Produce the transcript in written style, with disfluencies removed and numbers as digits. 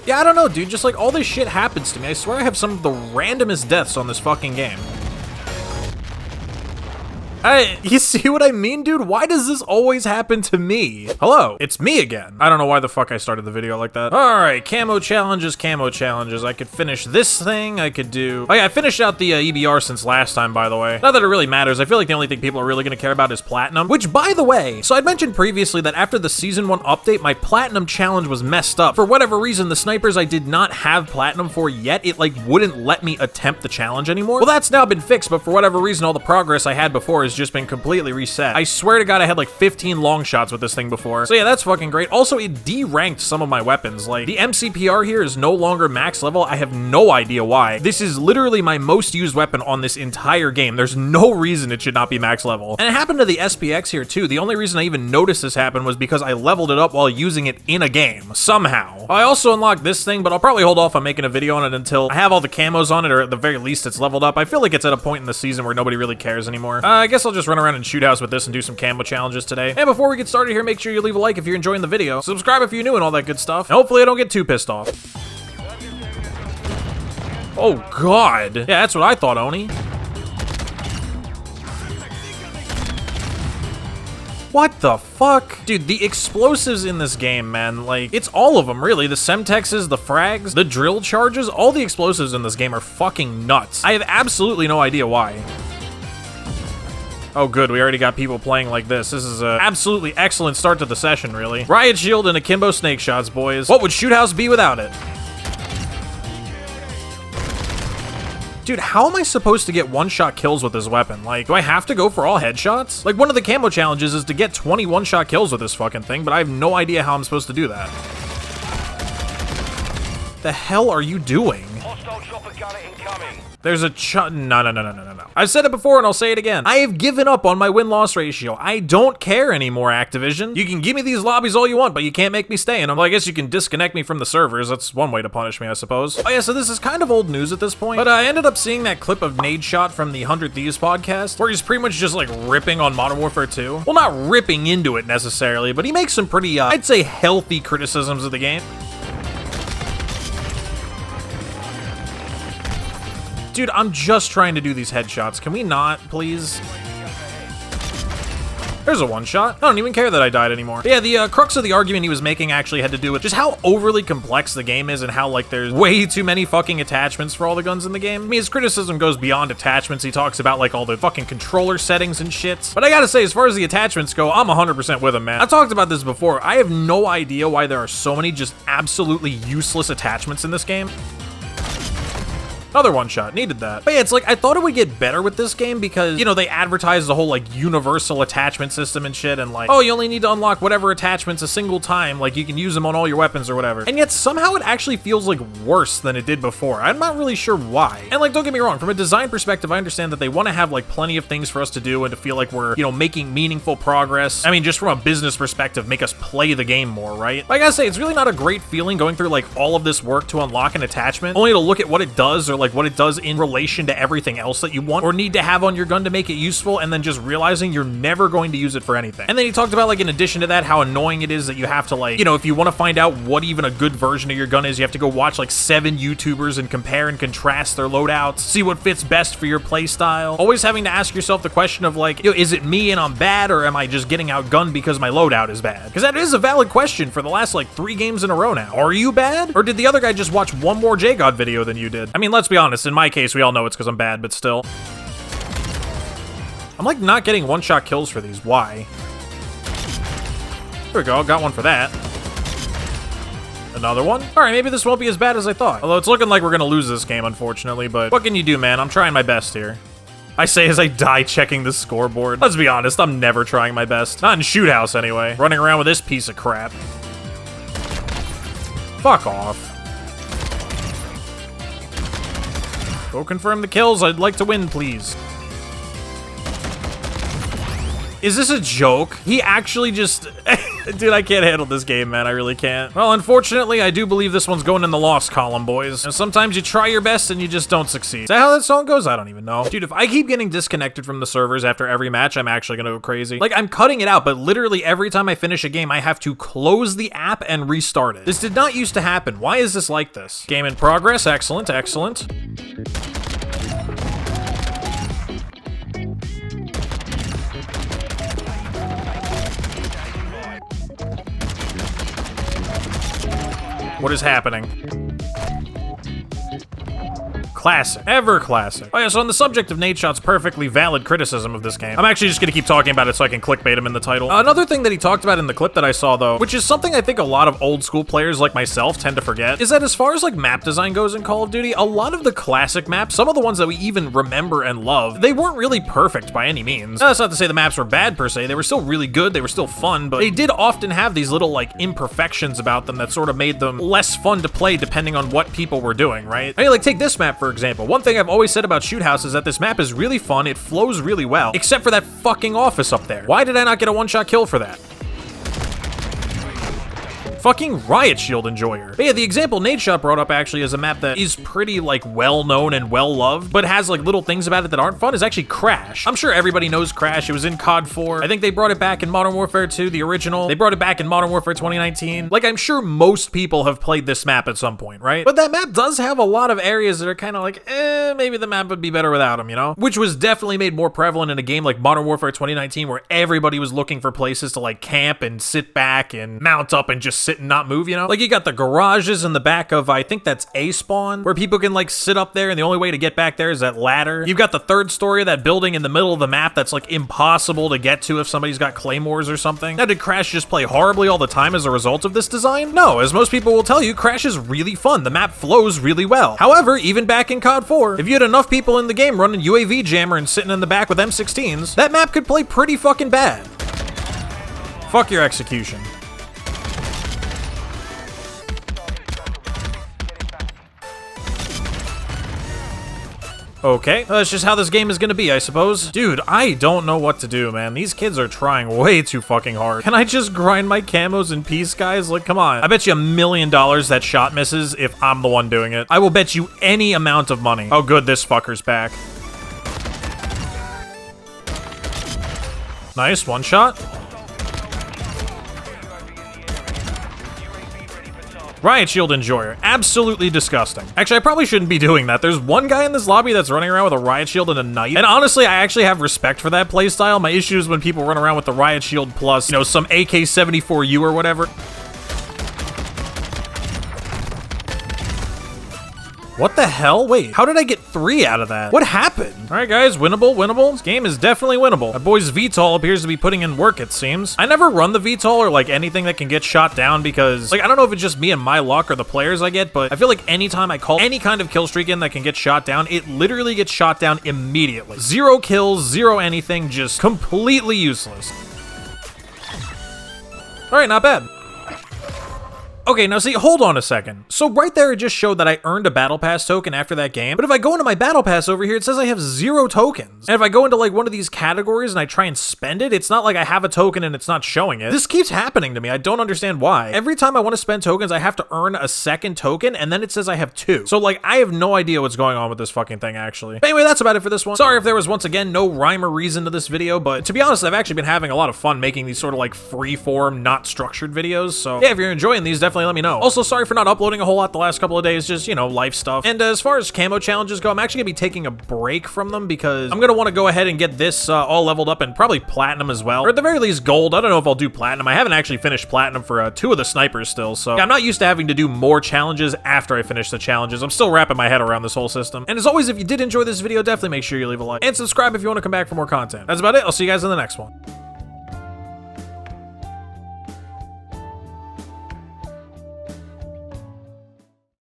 Yeah, I don't know, dude. Just like all this shit happens to me. I swear I have some of the randomest deaths on this fucking game. You see what I mean, dude? Why does this always happen to me? Hello, it's me again. I don't know why the fuck I started the video like that. All right, camo challenges, camo challenges. I could finish this thing. I could do... Oh yeah, I finished out the EBR since last time, by the way. Not that it really matters. I feel like the only thing people are really gonna care about is platinum, which, by the way, so I'd mentioned previously that after the season 1 update, my platinum challenge was messed up. For whatever reason, the snipers I did not have platinum for yet, it like wouldn't let me attempt the challenge anymore. Well, that's now been fixed, but for whatever reason, all the progress I had before has just been completely reset. I swear to God, I had like 15 long shots with this thing before. So yeah, that's fucking great. Also, it deranked some of my weapons. Like, the MCPR here is no longer max level. I have no idea why. This is literally my most used weapon on this entire game. There's no reason it should not be max level. And it happened to the SPX here too. The only reason I even noticed this happen was because I leveled it up while using it in a game, somehow. I also unlocked this thing, but I'll probably hold off on making a video on it until I have all the camos on it, or at the very least it's leveled up. I feel like it's at a point in the season where nobody really cares anymore. I guess I'll just run around and shoot house with this and do some camo challenges today. And before we get started here, make sure you leave a like if you're enjoying the video, subscribe if you're new and all that good stuff, and hopefully I don't get too pissed off. Oh God. Yeah, that's what I thought, Oni. What the fuck? Dude, the explosives in this game, man, like, it's all of them, really. The Semtexes, the frags, the drill charges, all the explosives in this game are fucking nuts. I have absolutely no idea why. Oh good, we already got people playing like this. This is an absolutely excellent start to the session, really. Riot Shield and Akimbo Snake Shots, boys. What would Shoot House be without it? Dude, how am I supposed to get one-shot kills with this weapon? Like, do I have to go for all headshots? Like, one of the camo challenges is to get 20 one-shot kills with this fucking thing, but I have no idea how I'm supposed to do that. The hell are you doing? Hostile chopper gunner incoming. There's a no. I've said it before and I'll say it again. I have given up on my win-loss ratio. I don't care anymore, Activision. You can give me these lobbies all you want, but you can't make me stay in them. Well, I guess you can disconnect me from the servers. That's one way to punish me, I suppose. Oh yeah, so this is kind of old news at this point, but I ended up seeing that clip of Nadeshot from the 100 Thieves podcast, where he's pretty much just like ripping on Modern Warfare 2. Well, not ripping into it necessarily, but he makes some pretty, I'd say, healthy criticisms of the game. Dude, I'm just trying to do these headshots. Can we not, please? There's a one-shot. I don't even care that I died anymore. But yeah, the crux of the argument he was making actually had to do with just how overly complex the game is and how, like, there's way too many fucking attachments for all the guns in the game. I mean, his criticism goes beyond attachments. He talks about, like, all the fucking controller settings and shit. But I gotta say, as far as the attachments go, I'm 100% with him, man. I've talked about this before. I have no idea why there are so many just absolutely useless attachments in this game. Another one shot, needed that. But yeah, it's like, I thought it would get better with this game because, you know, they advertise the whole like universal attachment system and shit, and like, oh, you only need to unlock whatever attachments a single time, like you can use them on all your weapons or whatever. And yet somehow it actually feels like worse than it did before. I'm not really sure why. And like, don't get me wrong, from a design perspective, I understand that they want to have like plenty of things for us to do and to feel like we're, you know, making meaningful progress. I mean, just from a business perspective, make us play the game more, right? But I gotta say, it's really not a great feeling going through like all of this work to unlock an attachment, only to look at what it does or like what it does in relation to everything else that you want or need to have on your gun to make it useful, and then just realizing you're never going to use it for anything. And then he talked about, like, in addition to that, how annoying it is that you have to, like, you know, if you want to find out what even a good version of your gun is, you have to go watch like 7 YouTubers and compare and contrast their loadouts, see what fits best for your playstyle. Always having to ask yourself the question of like, yo, is it me and I'm bad, or am I just getting outgunned because my loadout is bad? Because that is a valid question for the last like 3 games in a row now. Are you bad? Or did the other guy just watch one more JGod video than you did? I mean, let's be honest, in my case, we all know it's because I'm bad, but still. I'm like not getting one-shot kills for these. Why? There we go, got one for that. Another one? All right, maybe this won't be as bad as I thought. Although it's looking like we're gonna lose this game, unfortunately, but what can you do, man? I'm trying my best here. I say as I die checking the scoreboard. Let's be honest, I'm never trying my best. Not in Shoot House, anyway. Running around with this piece of crap. Fuck off. Go confirm the kills. I'd like to win, please. Is this a joke? He actually just... Dude, I can't handle this game, man. I really can't. Well, unfortunately, I do believe this one's going in the lost column, boys. And sometimes you try your best and you just don't succeed. Is that how that song goes? I don't even know. Dude, if I keep getting disconnected from the servers after every match, I'm actually gonna go crazy. Like, I'm cutting it out, but literally every time I finish a game, I have to close the app and restart it. This did not used to happen. Why is this like this? Game in progress. Excellent, excellent. What is happening? Classic. Ever classic. Oh yeah, so on the subject of Nadeshot's perfectly valid criticism of this game, I'm actually just gonna keep talking about it so I can clickbait him in the title. Another thing that he talked about in the clip that I saw though, which is something I think a lot of old school players like myself tend to forget, is that as far as like map design goes in Call of Duty, a lot of the classic maps, some of the ones that we even remember and love, they weren't really perfect by any means. Now, that's not to say the maps were bad per se, they were still really good, they were still fun, but they did often have these little like imperfections about them that sort of made them less fun to play depending on what people were doing, right? I mean, like take this map for example. One thing I've always said about Shoot House is that this map is really fun, it flows really well, except for that fucking office up there. Why did I not get a one-shot kill for that? Fucking Riot Shield enjoyer. But yeah, the example Nadeshot brought up actually is a map that is pretty like well-known and well-loved, but has like little things about it that aren't fun, is actually Crash. I'm sure everybody knows Crash. It was in COD 4. I think they brought it back in Modern Warfare 2, the original. They brought it back in Modern Warfare 2019. Like, I'm sure most people have played this map at some point, right? But that map does have a lot of areas that are kind of like, maybe the map would be better without him, you know? Which was definitely made more prevalent in a game like Modern Warfare 2019, where everybody was looking for places to like camp and sit back and mount up and just sit and not move, you know? Like, you got the garages in the back of, I think that's A spawn, where people can like sit up there and the only way to get back there is that ladder. You've got the third story of that building in the middle of the map that's like impossible to get to if somebody's got claymores or something. Now, did Crash just play horribly all the time as a result of this design? No, as most people will tell you, Crash is really fun. The map flows really well. However, even back in COD 4, if you had enough people in the game running UAV jammer and sitting in the back with M16s, that map could play pretty fucking bad. Fuck your execution. Okay, that's just how this game is gonna be, I suppose. Dude, I don't know what to do, man. These kids are trying way too fucking hard. Can I just grind my camos in peace, guys? Like, come on. I bet you $1 million that shot misses if I'm the one doing it. I will bet you any amount of money. Oh, good, this fucker's back. Nice, one shot. Riot Shield enjoyer. Absolutely disgusting. Actually, I probably shouldn't be doing that. There's one guy in this lobby that's running around with a Riot Shield and a knife. And honestly, I actually have respect for that playstyle. My issue is when people run around with the Riot Shield plus, you know, some AK-74U or whatever. What the hell? Wait, how did I get 3 out of that? What happened? All right, guys, winnable, winnable. This game is definitely winnable. My boy's VTOL appears to be putting in work, it seems. I never run the VTOL or like anything that can get shot down because, like, I don't know if it's just me and my luck or the players I get, but I feel like anytime I call any kind of kill streak in that can get shot down, it literally gets shot down immediately. 0 kills, 0 anything, just completely useless. All right, not bad. Okay, now see, hold on a second. So right there, it just showed that I earned a Battle Pass token after that game. But if I go into my Battle Pass over here, it says I have 0 tokens. And if I go into like one of these categories and I try and spend it, it's not like I have a token and it's not showing it. This keeps happening to me. I don't understand why. Every time I want to spend tokens, I have to earn a second token and then it says I have 2. So like, I have no idea what's going on with this fucking thing, actually. But anyway, that's about it for this one. Sorry if there was once again no rhyme or reason to this video, but to be honest, I've actually been having a lot of fun making these sort of like free-form, not structured videos. So yeah, if you're enjoying these, definitely let me know. Also, sorry for not uploading a whole lot the last couple of days, just, you know, life stuff. And as far as camo challenges go, I'm actually gonna be taking a break from them because I'm gonna want to go ahead and get this all leveled up and probably platinum as well. Or at the very least, gold. I don't know if I'll do platinum. I haven't actually finished platinum for 2 of the snipers still, so yeah, I'm not used to having to do more challenges after I finish the challenges. I'm still wrapping my head around this whole system. And as always, if you did enjoy this video, definitely make sure you leave a like and subscribe if you want to come back for more content. That's about it. I'll see you guys in the next one.